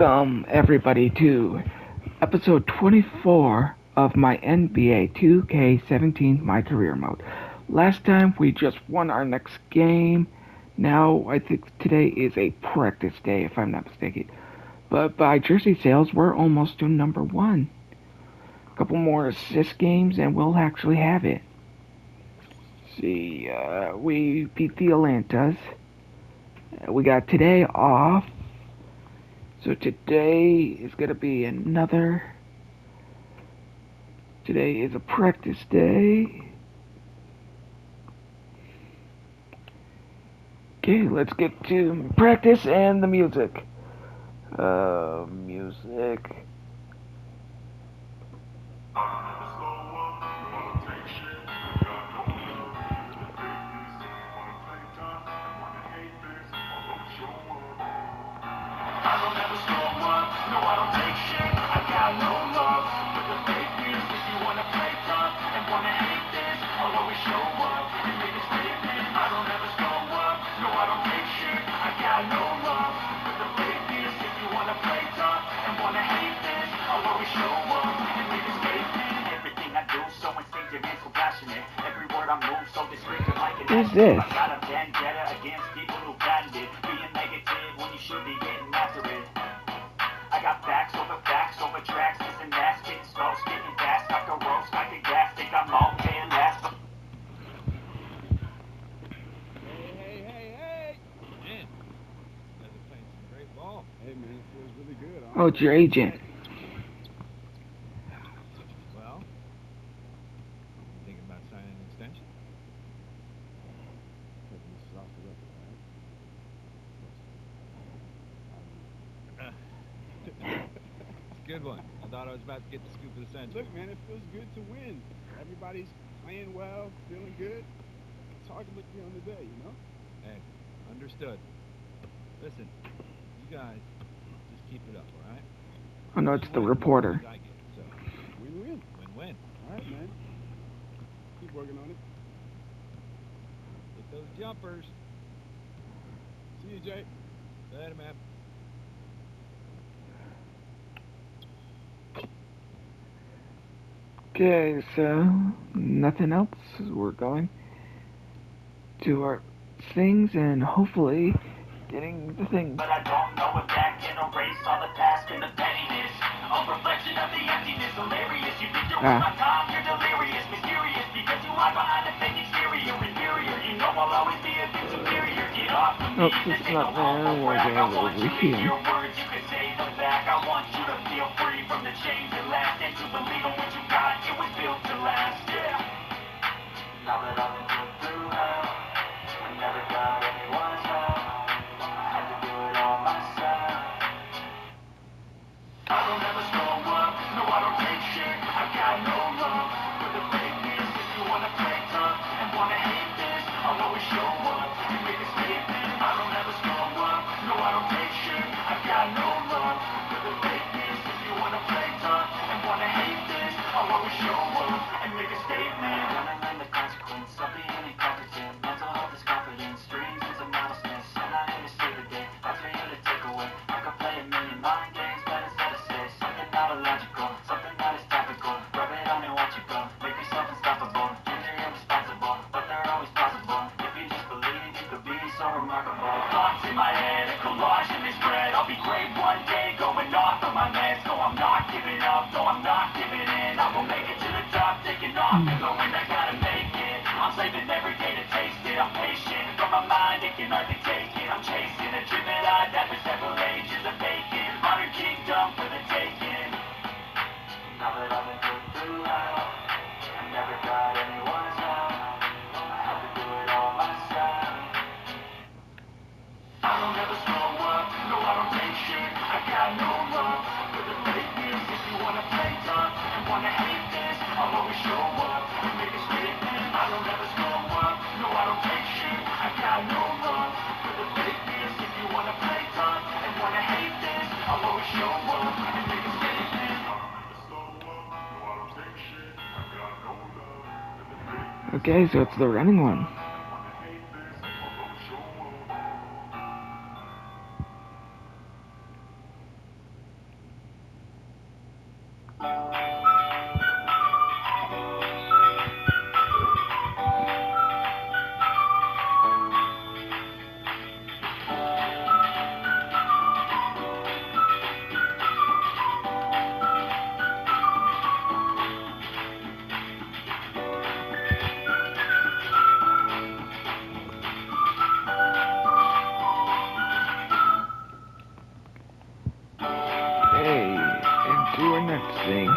Welcome everybody to episode 24 of my NBA 2K17 My Career Mode. Last time we just won our next game. Now I think today is a practice day if I'm not mistaken. But by jersey sales we're almost to number 1. A couple more assist games and we'll actually have it. See, we beat the Atlantas. We got today off. So today is going to be Today is a practice day. Okay, let's get to practice and the music. Music. What is this? I got facts over tracks, this and that, spitting slow, spitting fast, like a roast, like a gas, think I'm okay and last. Hey. Man, you guys are playing some great ball. Hey, man, it feels really good. Oh, it's your agent. Well, thinking about signing an extension? This is off the record, right? It's a good one. I thought I was about to get the scoop of the century. Look, man, it feels good to win. Everybody's playing well, feeling good. It's hard to look beyond the day, you know? Hey, understood. Listen, you guys just keep it up, all right? Oh no, it's the reporter. I get, so Win-win. win-win. All right, man. Keep working on it. Get those jumpers. See you, Jay. Later, man. Okay, so nothing else. We're going to our things and hopefully getting the thing. But I don't know if that can erase all the past and the pettiness. A reflection of the emptiness, hilarious. You think you're worth my time, you're delirious, mysterious. Because you hide behind a fake exterior, inferior. You know I'll always be a bit superior. Get off of me, It's not there. We're going over here. your words, you can say them back. I want you to feel free from the chains that last. And to believe in what you got, it was built to last, yeah. Now that I've been put through hell, I never got anyone's help. I had to do it all myself. I don't ever slow up, no I don't take shit. I got no love for the fakeness. If you wanna play tough and wanna hate this, I'll always show up and make a statement. I don't ever slow up, no I don't take shit. I got no love for the fakeness. If you wanna play tough and wanna hate this, I'll always show up and make a statement. Gonna learn the consequence of being incompetent. Mental health is confidence, dreams is a modestness. I'm not here to save the day, that's for you to take away. I could play a million mind games, but instead of say something not illogical, something that is topical. Rub it on and watch it go, make yourself unstoppable. Dreams are irresponsible, but they're always possible. If you just believe, you could be so remarkable. Thoughts in my head, a collage in this bread. I'll be great one day, going off of my meds. No, I'm not giving up, no, I'm not giving in. I will make it to the top, taking off and going, I gotta make it. I'm saving every day to taste it, I'm patient. From my mind, it can hardly take it. I'm chasing a dream that I've had for several ages of vacant. Modern kingdom for the taking. Now that I've been put through hell, I never got anyone's help. I had to do it all myself. I don't ever slow up, no I don't take shit. I got no love for the fakeness. If you wanna play tough and wanna hate this, I'll always show up and make a statement. I don't ever slow up, no I don't take shit. I got no love for the fakeness. If you wanna play tough and wanna hate this, I'll always show up and make a statement. I don't ever slow up, no I don't take shit. I got no love for the fakeness. Okay, so it's the running one. Hey, and do our next thing.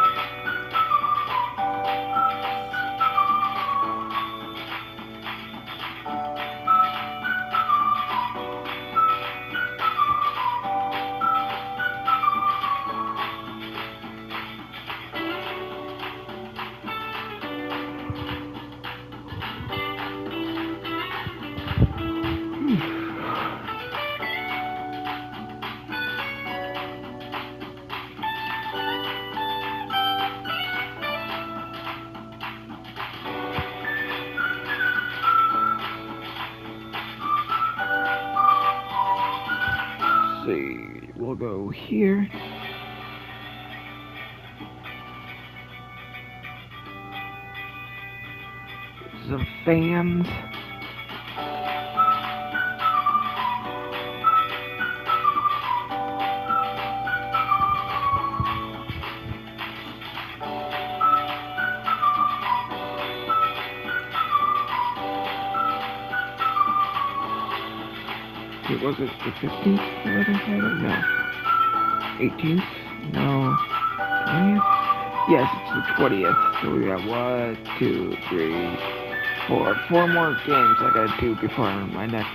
See, we'll go here. Some fans. Was it the 15th that I had it? No. 18th? No. 20th? Yes, it's the 20th. So we got 1, 2, 3, 4. 4 more games I gotta do before my next.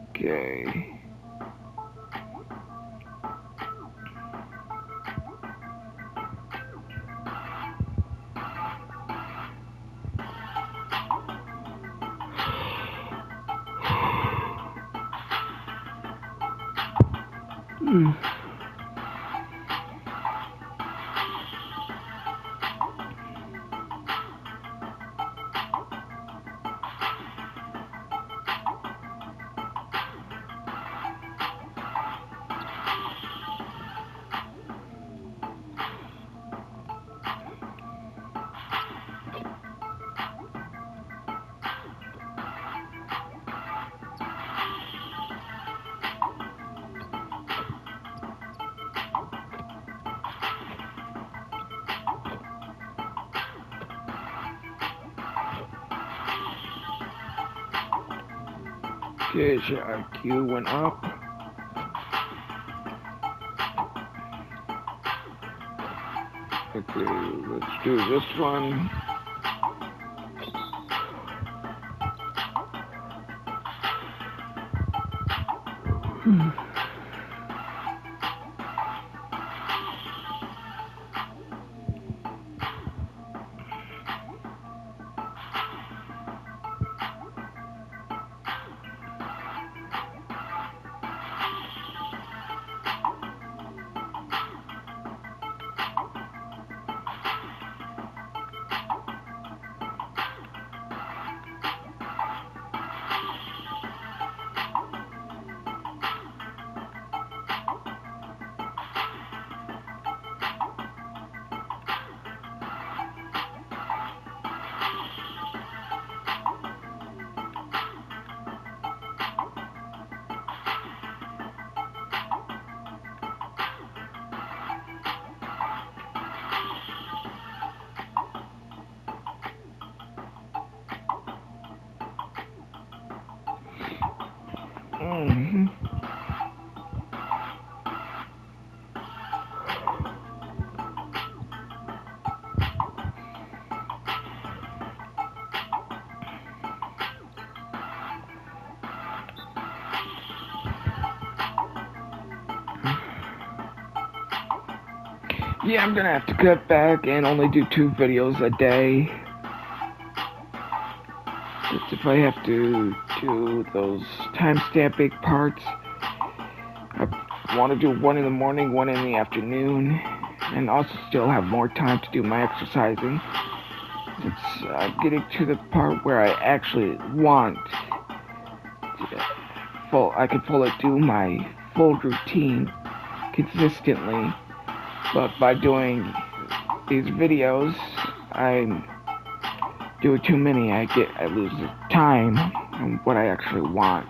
Okay. Okay, so IQ went up. Okay, let's do this one. Yeah, I'm gonna have to cut back and only do 2 videos a day. Just if I have to do those timestamping parts. I want to do 1 in the morning, 1 in the afternoon, and also still have more time to do my exercising. Since I'm getting to the part where I actually want I can fully do my full routine consistently, but by doing these videos, I do too many. I lose time on what I actually want.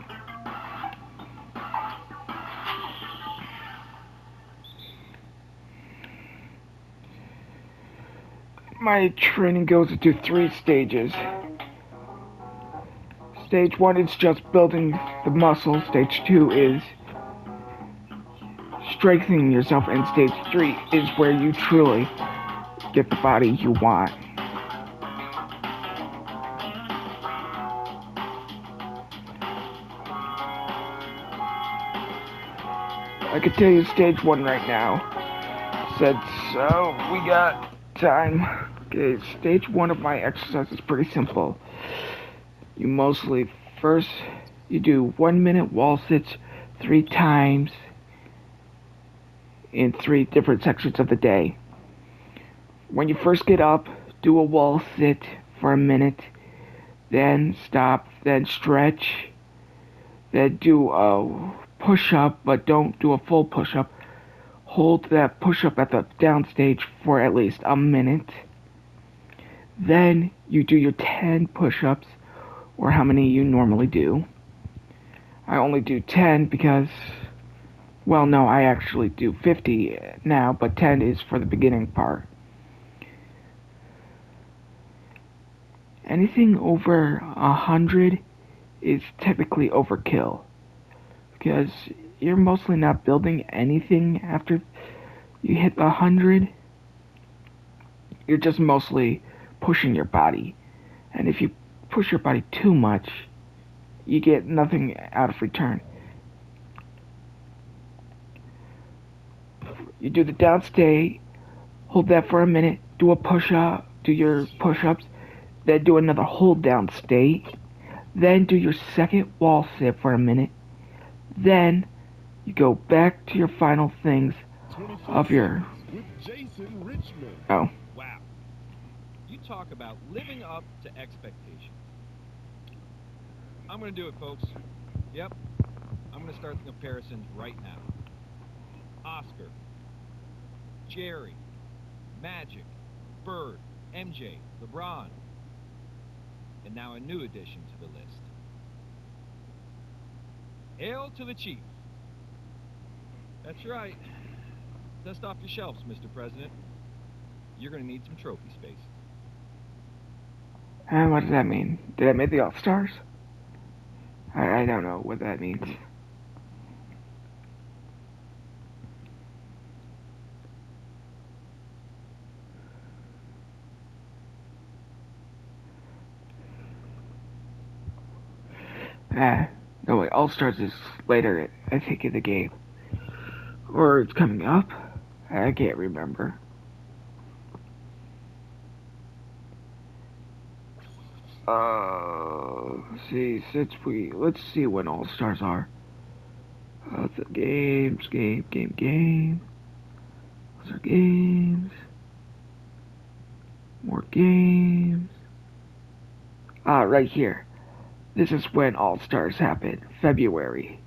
My training goes into 3 stages. Stage 1 is just building the muscle. Stage 2 is strengthening yourself. And stage 3 is where you truly get the body you want. I can tell you stage 1 right now. Since we got time. Okay, stage 1 of my exercise is pretty simple. You mostly first you do 1-minute wall sits 3 times in 3 different sections of the day. When you first get up, do a wall sit for a minute, then stop, then stretch, then do a push-up, but don't do a full push-up. Hold that push-up at the down stage for at least a minute. Then you do your 10 push-ups, or how many you normally do. I only do 10 because, well, no, I actually do 50 now, but 10 is for the beginning part. Anything over 100 is typically overkill, because you're mostly not building anything after you hit 100. You're just mostly pushing your body, and if you push your body too much, you get nothing out of return. You do the down stay, hold that for a minute, do a push-up, do your push-ups, then do another hold down stay, then do your second wall sit for a minute, then you go back to your final things of your... With Jason Richmond. Oh. Wow. You talk about living up to expectations. I'm going to do it, folks. Yep. I'm going to start the comparisons right now. Oscar, Jerry, Magic, Bird, MJ, LeBron, and now a new addition to the list. Hail to the Chief. That's right. Dust off your shelves, Mr. President. You're going to need some trophy space. And what does that mean? Did I make the All-Stars? I don't know what that means. No wait, All-Stars is later, I think, in the game. Or it's coming up. I can't remember. Let's see when All-Stars are. The game. Those are games. More games. Right here. This is when All-Stars happen. February.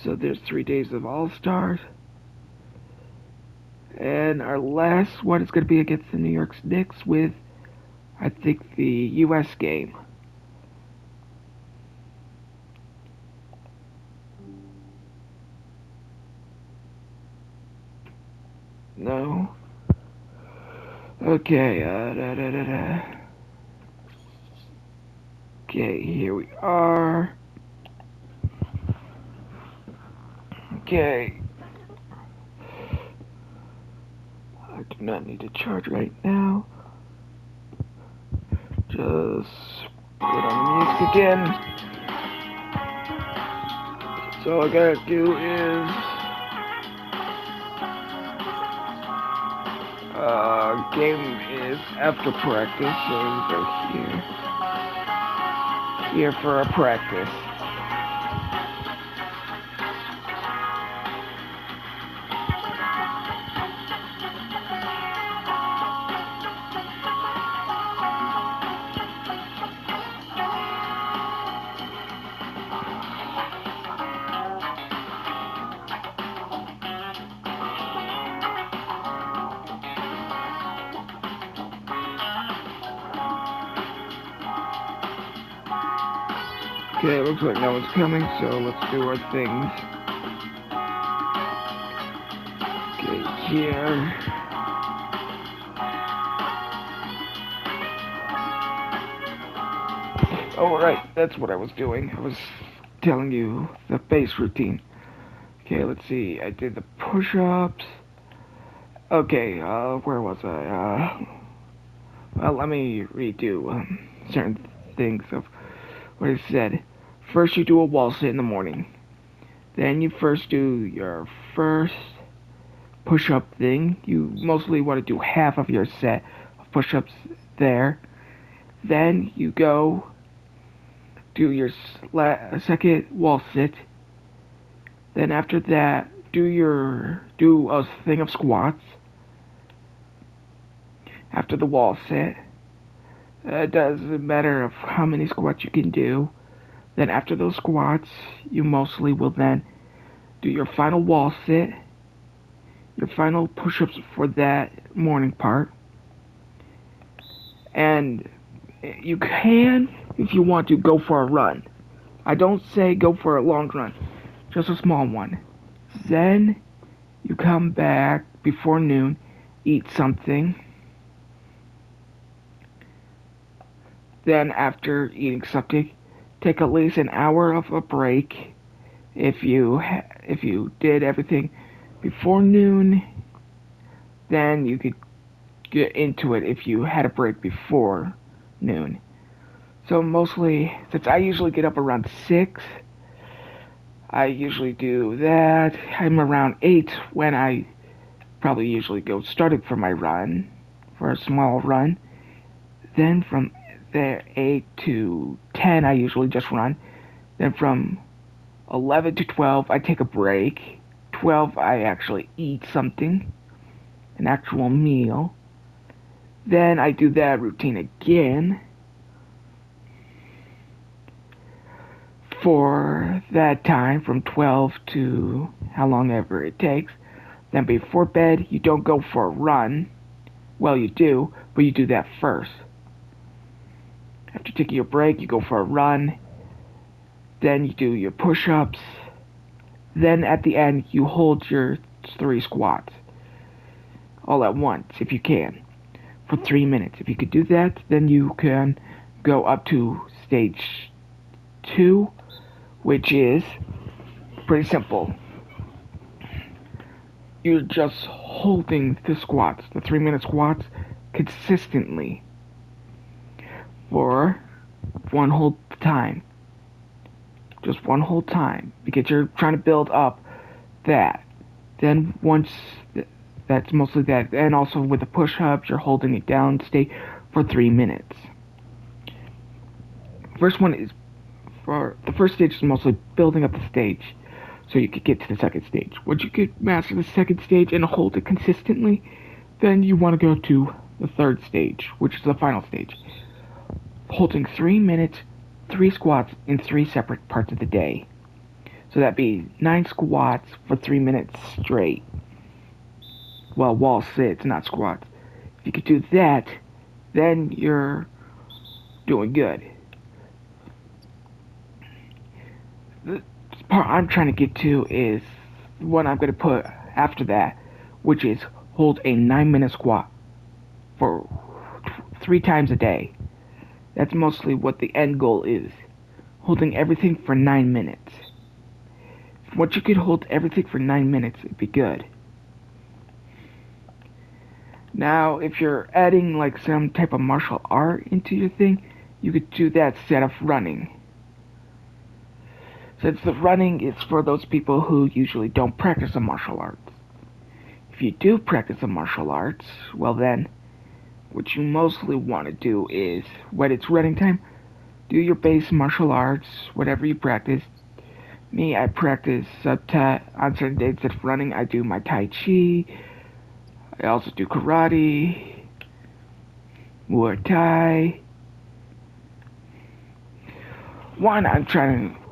So there's 3 days of All-Stars. And our last one is going to be against the New York Knicks with, I think, the U.S. game. No. Okay, Okay, here we are. Okay. I do not need to charge right now. Just put on the music again. So all I gotta do is game is after practice, so we go here for a practice. Okay, it looks like no one's coming, so let's do our things. Okay, here. Oh, right, that's what I was doing. I was telling you the base routine. Okay, let's see. I did the push-ups. Okay, where was I? Well, let me redo certain things of what I said. First, you do a wall sit in the morning. Then you first do your first push-up thing. You mostly want to do half of your set of push-ups there. Then you go do your second wall sit. Then after that, do a thing of squats. After the wall sit, it doesn't matter of how many squats you can do. Then after those squats, you mostly will then do your final wall sit, your final push-ups for that morning part. And you can, if you want to, go for a run. I don't say go for a long run, just a small one. Then you come back before noon, eat something. Then after eating something, take at least an hour of a break. If you did everything before noon, then you could get into it if you had a break before noon. So mostly, since I usually get up around 6, I usually do that. I'm around 8 when I probably usually go starting for my run, for a small run. Then from there 8 to 10 I usually just run. Then from 11 to 12 I take a break. 12 I actually eat something, an actual meal. Then I do that routine again for that time from 12 to how long ever it takes. Then before bed you don't go for a run. Well, you do, but you do that first. After taking your break, you go for a run. Then you do your push-ups. Then at the end, you hold your 3 squats. All at once, if you can. For 3 minutes. If you could do that, then you can go up to stage 2, which is pretty simple. You're just holding the squats, the 3-minute squats, consistently. For one whole time. Just one whole time. Because you're trying to build up that. Then once that's mostly that. And also with the push-ups, you're holding it down, stay for 3 minutes. First one is for the first stage is mostly building up the stage so you could get to the second stage. Once you could master the second stage and hold it consistently, then you want to go to the third stage, which is the final stage. Holding 3 minutes, 3 squats in 3 separate parts of the day. So that'd be 9 squats for 3 minutes straight. Well, wall sits, not squats. If you could do that, then you're doing good. The part I'm trying to get to is what I'm going to put after that, which is hold a 9-minute squat for 3 times a day. That's mostly what the end goal is. Holding everything for 9 minutes. Once you could hold everything for 9 minutes, it'd be good. Now, if you're adding like some type of martial art into your thing, you could do that instead of running. Since the running is for those people who usually don't practice the martial arts. If you do practice the martial arts, well then, what you mostly want to do is, when it's running time, do your base martial arts, whatever you practice. Me, I practice on certain days of running, I do my Tai Chi. I also do karate, Muay Thai. One I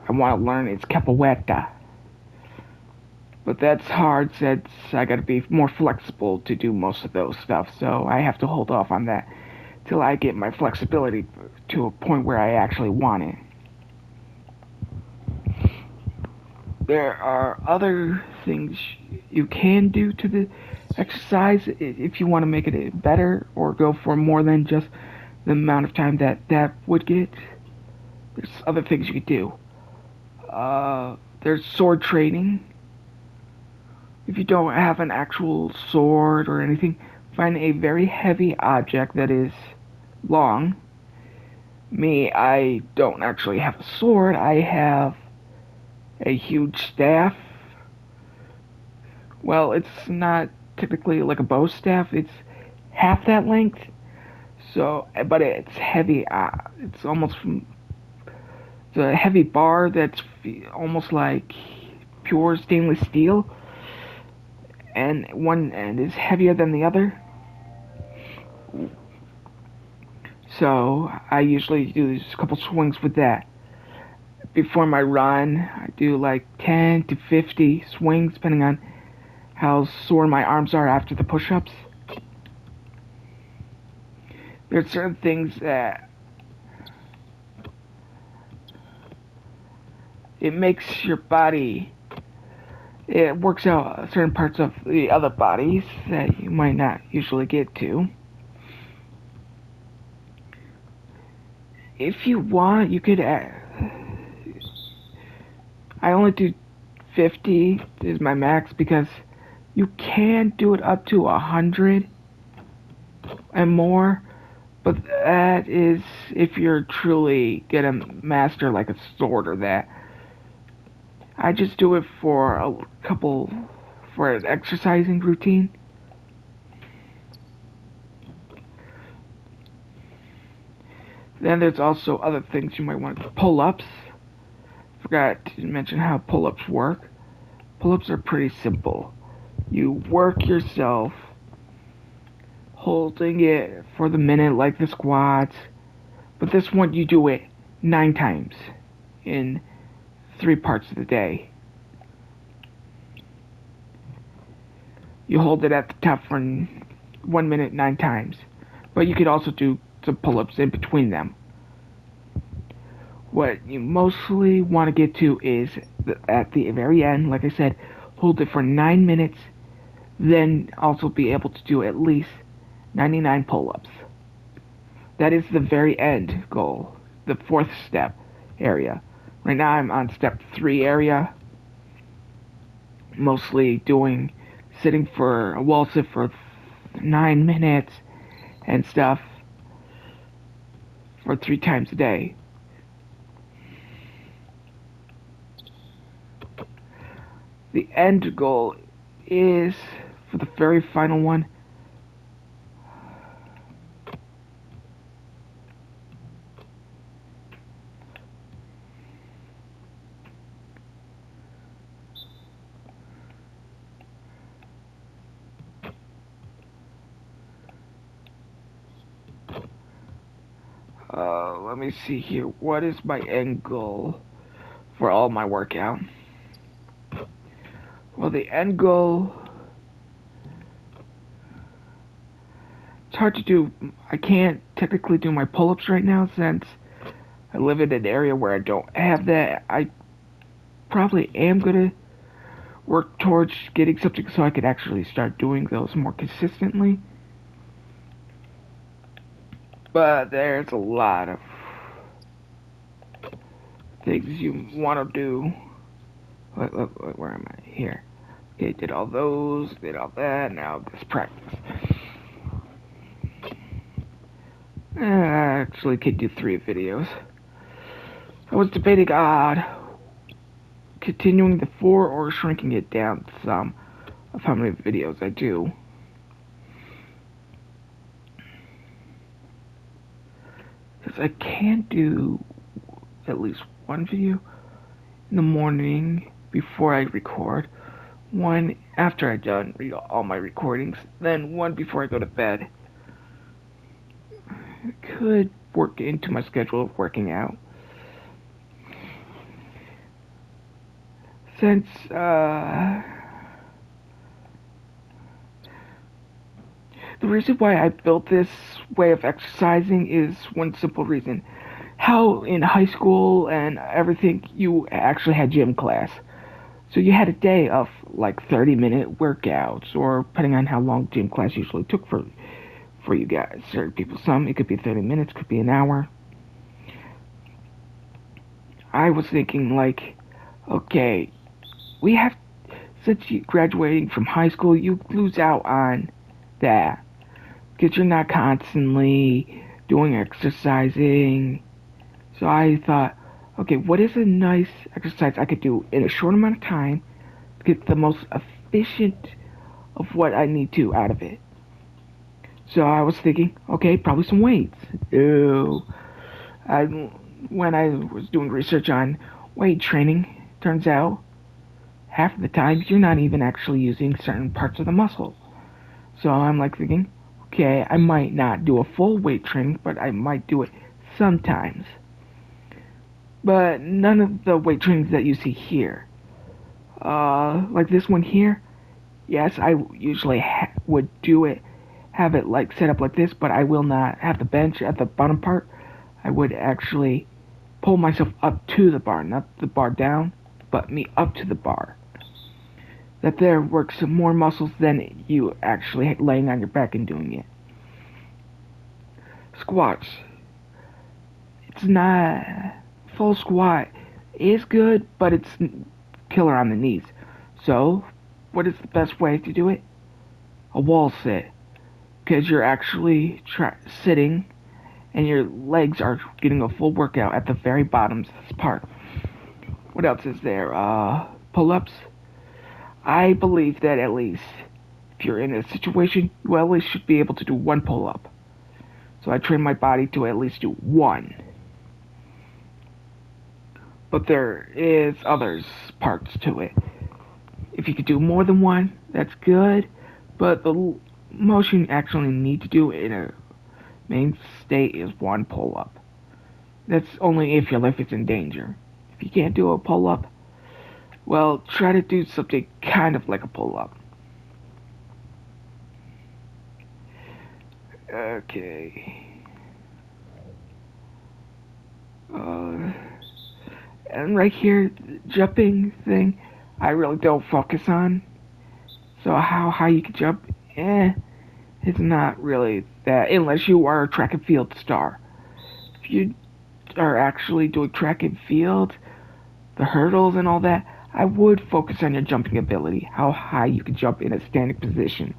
want to learn is capoeira. But that's hard since I gotta be more flexible to do most of those stuff, so I have to hold off on that till I get my flexibility to a point where I actually want it. there are other things you can do to the exercise if you want to make it better or go for more than just the amount of time that would get. There's other things you could do. There's sword training. If you don't have an actual sword or anything, find a very heavy object that is long. Me, I don't actually have a sword. I have a huge staff. Well, it's not typically like a bow staff. It's half that length. So, but it's heavy. It's almost it's a heavy bar that's almost like pure stainless steel, and one end is heavier than the other. So I usually do a couple swings with that. Before my run, I do like 10 to 50 swings, depending on how sore my arms are after the push-ups. There's certain things that it makes your body, it works out certain parts of the other bodies that you might not usually get to. If you want, you could I only do 50 is my max because you can do it up to 100 and more, but that is if you're truly gonna master like a sword or that. I just do it for for an exercising routine. Then there's also other things you might want to do. Pull-ups. Forgot to mention how pull-ups work. Pull-ups are pretty simple. You work yourself holding it for the minute like the squats, but this one you do it 9 times in 3 parts of the day. You hold it at the top for 1 minute 9 times, but you could also do some pull-ups in between them. What you mostly want to get to is at the very end, like I said, hold it for 9 minutes, then also be able to do at least 99 pull-ups. That is the very end goal, the 4th step area. Right now I'm on step 3 area, mostly sitting for a wall sit for 9 minutes and stuff for 3 times a day. The end goal is, for the very final one, let me see here. What is my end goal for all my workout? Well, the end goal, it's hard to do. I can't technically do my pull-ups right now since I live in an area where I don't have that. I probably am going to work towards getting something so I could actually start doing those more consistently. But there's a lot of things you want to do. Where am I? Here. Okay, did all those, did all that, now just practice. I actually could do 3 videos. I was debating on continuing the 4 or shrinking it down some of how many videos I do. Because I can do at least 1 video in the morning before I record, 1 after I've done all my recordings, then 1 before I go to bed. I could work into my schedule of working out. Since, the reason why I built this way of exercising is one simple reason. How in high school and everything you actually had gym class. So you had a day of like 30-minute workouts, or depending on how long gym class usually took for you guys. Certain people, some it could be 30 minutes, could be an hour. I was thinking like, okay, we have, since you graduating from high school, you lose out on that because you're not constantly doing exercising. So I thought, okay, what is a nice exercise I could do in a short amount of time to get the most efficient of what I need to out of it? So I was thinking, okay, probably some weights. Ew. When I was doing research on weight training, turns out half of the time you're not even actually using certain parts of the muscle. So I'm like thinking, okay, I might not do a full weight training, but I might do it sometimes. But none of the weight trainings that you see here, like this one here, yes, I usually would do it, have it like set up like this, but I will not have the bench at the bottom part. I would actually pull myself up to the bar, not the bar down, but me up to the bar. That there works some more muscles than you actually laying on your back and doing it. Squats. It's not, full squat is good, but it's killer on the knees. So, what is the best way to do it? A wall sit. Because you're actually sitting and your legs are getting a full workout at the very bottom of this part. What else is there? Pull-ups. I believe that at least if you're in a situation, you at least should be able to do one pull-up. So I train my body to at least do one. But there is others parts to it. If you could do more than one, that's good. But the most you actually need to do in a main state is one pull-up. That's only if your life is in danger. If you can't do a pull-up, well, try to do something kind of like a pull-up. Okay. And right here, the jumping thing, I really don't focus on. So how high you can jump, it's not really that, unless you are a track and field star. If you are actually doing track and field, the hurdles and all that, I would focus on your jumping ability, how high you can jump in a standing position.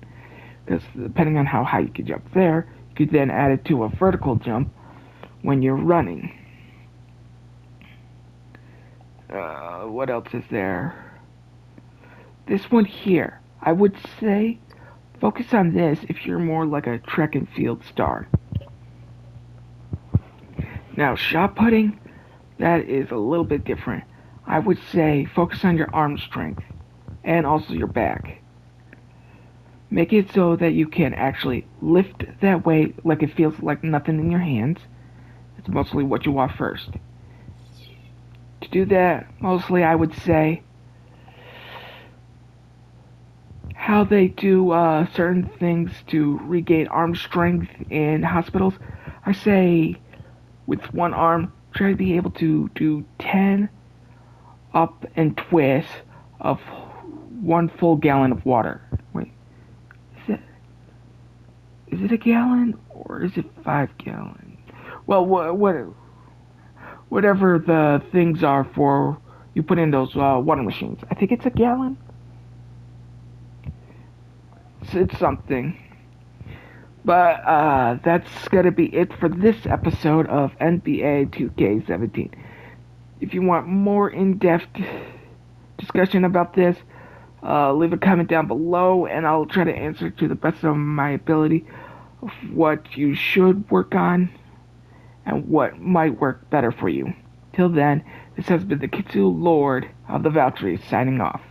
Because depending on how high you can jump there, you could then add it to a vertical jump when you're running. What else is there? This one here, I would say focus on this if you're more like a track and field star. Now, shot putting, that is a little bit different. I would say focus on your arm strength and also your back. Make it so that you can actually lift that weight like it feels like nothing in your hands. It's mostly what you want first. To do that, mostly I would say how they do certain things to regain arm strength in hospitals. I say with one arm, try to be able to do 10 up and twists of 1 full gallon of water. Wait, is it a gallon or is it 5 gallons? Well, whatever the things are for you put in those water machines. I think it's a gallon. It's something. But that's gonna be it for this episode of NBA 2K17. If you want more in-depth discussion about this, leave a comment down below and I'll try to answer to the best of my ability of what you should work on and what might work better for you. Till then, this has been the Kitsu Lord of the Valkyries signing off.